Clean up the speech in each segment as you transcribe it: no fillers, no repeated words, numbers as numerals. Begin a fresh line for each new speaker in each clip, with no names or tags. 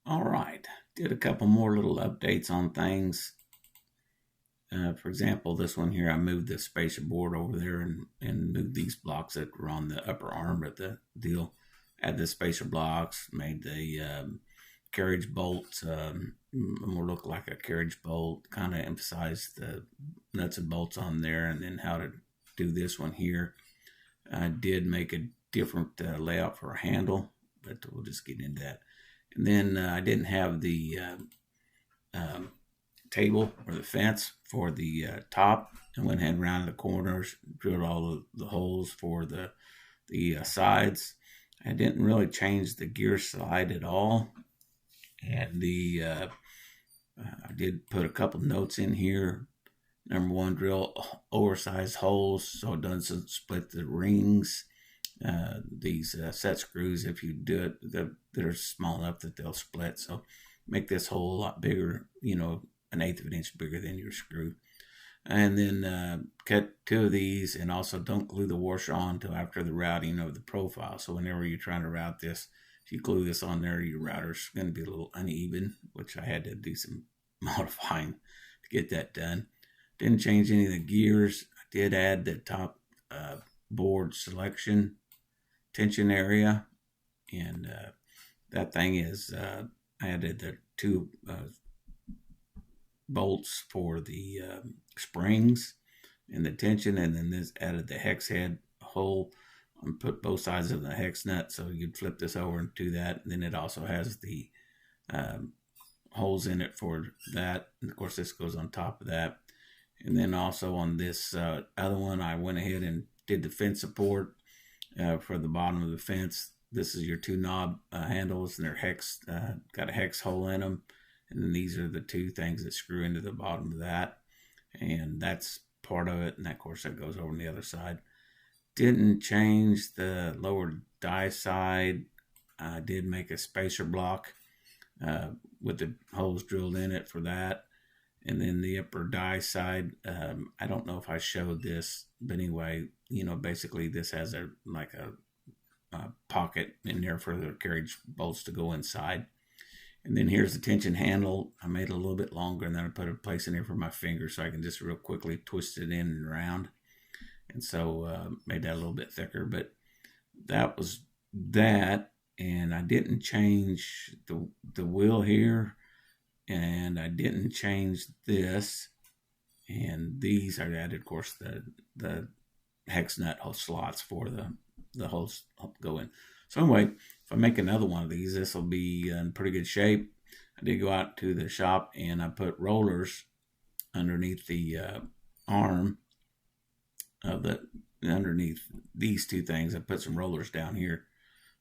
All right, did a couple more little updates on things. For example, this one here, I moved the spacer board over there and moved these blocks that were on the upper arm of the deal. Add the spacer blocks, made the carriage bolt more look like a carriage bolt, kind of emphasized the nuts and bolts on there, and then how to do this one here. I did make a different layout for a handle, but we'll just get into that. And then I didn't have the um, table or the fence for the top. I went ahead and rounded the corners, drilled all of the holes for the sides. I didn't really change the gear slide at all. And I did put a couple notes in here. Number one, drill oversized holes so it doesn't split the rings. These set screws, if you do it, they're small enough that they'll split. So make this hole a lot bigger, an eighth of an inch bigger than your screw. And then cut two of these, and also don't glue the washer on until after the routing of the profile. So whenever you're trying to route this, if you glue this on there, your router's going to be a little uneven, which I had to do some modifying to get that done. Didn't change any of the gears. I did add the top board selection tension area, and that thing is I added the two bolts for the springs and the tension, and then this added the hex head hole and put both sides of the hex nut, so you could flip this over and do that. And then it also has the holes in it for that, and of course this goes on top of that. And then also on this other one, I went ahead and did the fence support for the bottom of the fence. This is your two knob handles, and they're hex, got a hex hole in them. And then these are the two things that screw into the bottom of that. And that's part of it. And of course that goes over on the other side. Didn't change the lower die side. I did make a spacer block with the holes drilled in it for that. And then the upper die side, I don't know if I showed this, but anyway, basically this has a pocket in there for the carriage bolts to go inside. And then here's the tension handle. I made it a little bit longer, and then I put a place in there for my finger so I can just real quickly twist it in and around. And so made that a little bit thicker, but that was that. And I didn't change the wheel here, and I didn't change this. And these I added, of course, the hex nut hole slots for the holes go in. So anyway, if I make another one of these, this will be in pretty good shape. I did go out to the shop and I put rollers underneath the arm of underneath these two things. I put some rollers down here,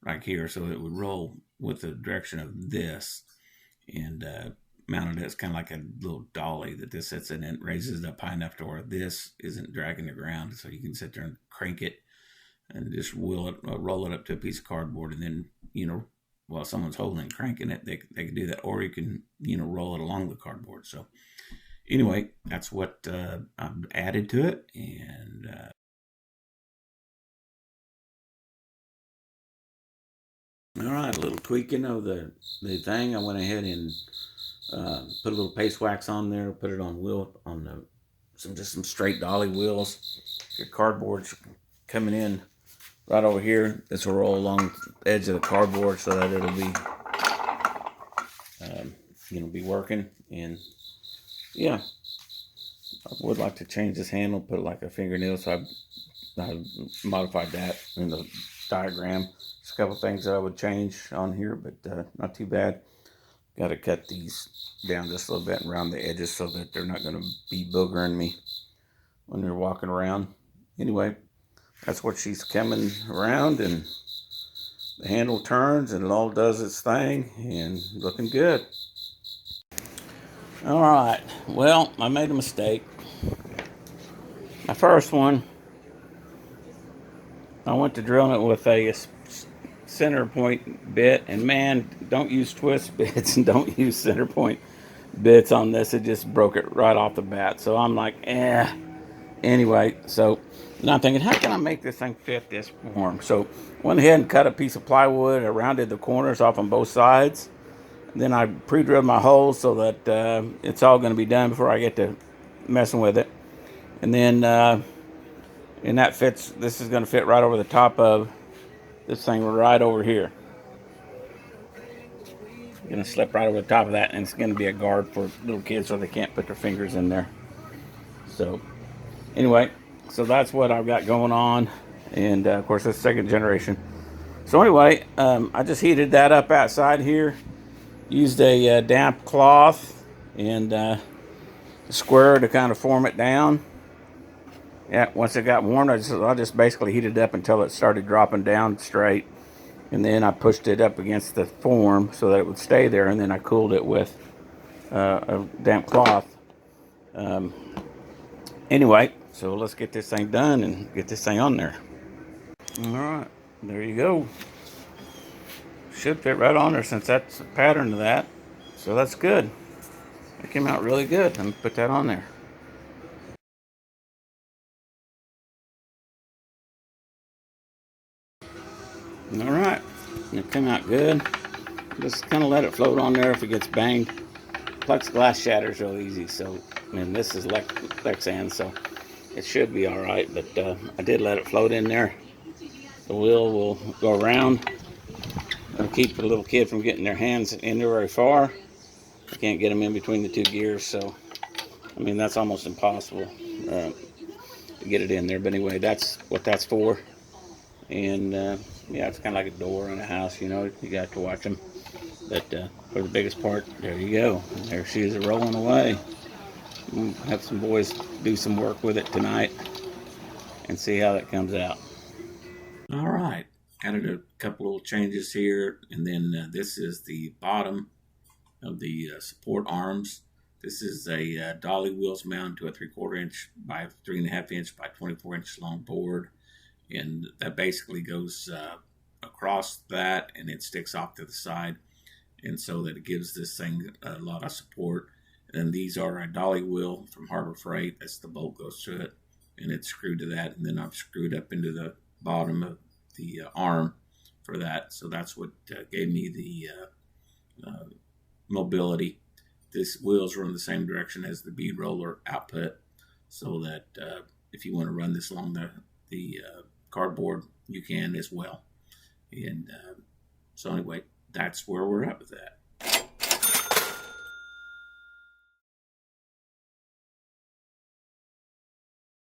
right here, so it would roll with the direction of this, and mounted it as kind of like a little dolly that this sits in, and it raises it up high enough to where this isn't dragging the ground, so you can sit there and crank it and just roll it up to a piece of cardboard, and then while someone's holding and cranking it, they can do that, or you can roll it along the cardboard. So anyway, that's what I've added to it. And all right, a little tweaking of the thing. I went ahead and put a little paste wax on there, put it on some straight dolly wheels. Your cardboard's coming in right over here. This will roll along the edge of the cardboard so that it'll be working. And yeah, I would like to change this handle, put like a fingernail, so I modified that in the diagram. There's a couple things that I would change on here, but not too bad. Got to cut these down just a little bit and around the edges so that they're not going to be boogering me when they're walking around. Anyway, that's what she's coming around, and the handle turns and it all does its thing, and looking good. All right, well, I made a mistake. My first one, I went to drilling it with a center point bit, and man, don't use twist bits and don't use center point bits on this. It just broke it right off the bat. So I'm like, Anyway, so And I'm thinking, how can I make this thing fit this form? So went ahead and cut a piece of plywood. I rounded the corners off on both sides. Then I pre-drilled my holes so that it's all going to be done before I get to messing with it. And then, and that fits, this is going to fit right over the top of this thing right over here. Going to slip right over the top of that, and it's going to be a guard for little kids so they can't put their fingers in there. So anyway, so that's what I've got going on. And of course, it's second generation. So anyway, I just heated that up outside here. Used a damp cloth and a square to kind of form it down. Yeah, once it got warm, I just basically heated it up until it started dropping down straight. And then I pushed it up against the form so that it would stay there. And then I cooled it with a damp cloth. Anyway, so let's get this thing done and get this thing on there. All right, there you go. Should fit right on there since that's the pattern of that. So that's good. It came out really good. Let me put that on there. All right, it came out good. Just kind of let it float on there. If it gets banged, plexiglass shatters real easy. So, and this is Lexan, so it should be all right. But I did let it float in there. The wheel will go around. It'll keep the little kid from getting their hands in there very far. I can't get them in between the two gears, so I mean that's almost impossible to get it in there. But anyway, that's what that's for. And yeah, it's kind of like a door in a house, you know. You got to watch them. But for the biggest part, there you go. There she is rolling away. We'll have some boys do some work with it tonight and see how that comes out. All right, added a couple little changes here, and then this is the bottom of the support arms. This is a dolly wheels mounted to a 3/4 inch by 3.5 inch by 24 inch long board, and that basically goes across that, and it sticks off to the side, and so that it gives this thing a lot of support. And these are a dolly wheel from Harbor Freight. That's the bolt goes to it, and it's screwed to that, and then I've screwed up into the bottom of the arm for that. So that's what gave me the mobility. This wheels run the same direction as the bead roller output, so that if you want to run this along the cardboard, you can as well. And so anyway, that's where we're at with that.